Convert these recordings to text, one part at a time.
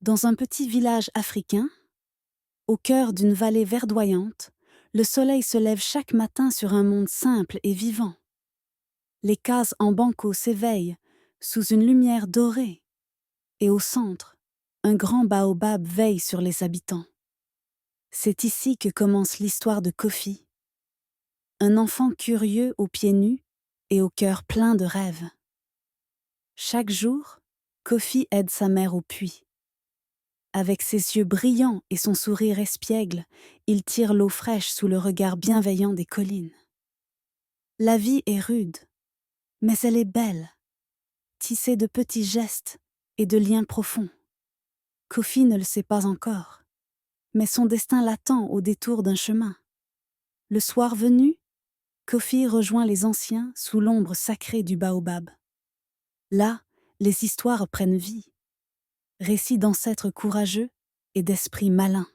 Dans un petit village africain, au cœur d'une vallée verdoyante, le soleil se lève chaque matin sur un monde simple et vivant. Les cases en banco s'éveillent sous une lumière dorée, et au centre, un grand baobab veille sur les habitants. C'est ici que commence l'histoire de Kofi, un enfant curieux aux pieds nus et au cœur plein de rêves. Chaque jour, Kofi aide sa mère au puits. Avec ses yeux brillants et son sourire espiègle, il tire l'eau fraîche sous le regard bienveillant des collines. La vie est rude, mais elle est belle, tissée de petits gestes et de liens profonds. Kofi ne le sait pas encore, mais son destin l'attend au détour d'un chemin. Le soir venu, Kofi rejoint les anciens sous l'ombre sacrée du baobab. Là, les histoires prennent vie, récits d'ancêtres courageux et d'esprits malins.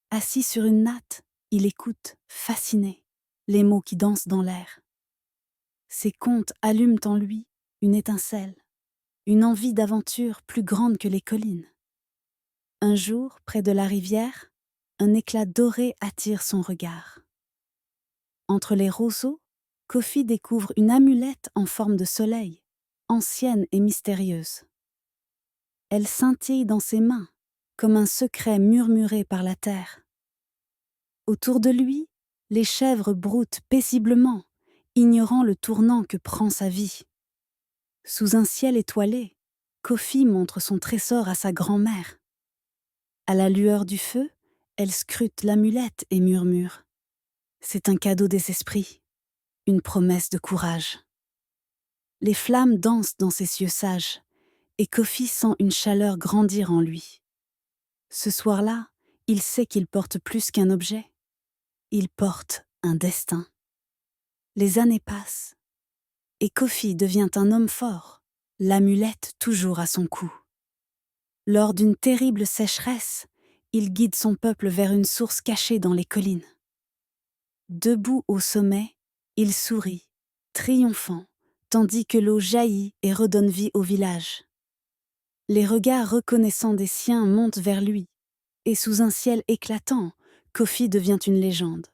Assis sur une natte, il écoute, fasciné, les mots qui dansent dans l'air. Ces contes allument en lui une étincelle, une envie d'aventure plus grande que les collines. Un jour, près de la rivière, un éclat doré attire son regard. Entre les roseaux, Kofi découvre une amulette en forme de soleil, ancienne et mystérieuse. Elle scintille dans ses mains, comme un secret murmuré par la terre. Autour de lui, les chèvres broutent paisiblement, ignorant le tournant que prend sa vie. Sous un ciel étoilé, Kofi montre son trésor à sa grand-mère. À la lueur du feu, elle scrute l'amulette et murmure. C'est un cadeau des esprits, une promesse de courage. Les flammes dansent dans ses yeux sages, et Kofi sent une chaleur grandir en lui. Ce soir-là, il sait qu'il porte plus qu'un objet. Il porte un destin. Les années passent, et Kofi devient un homme fort, l'amulette toujours à son cou. Lors d'une terrible sécheresse, il guide son peuple vers une source cachée dans les collines. Debout au sommet, il sourit, triomphant, tandis que l'eau jaillit et redonne vie au village. Les regards reconnaissants des siens montent vers lui, et sous un ciel éclatant, Kofi devient une légende.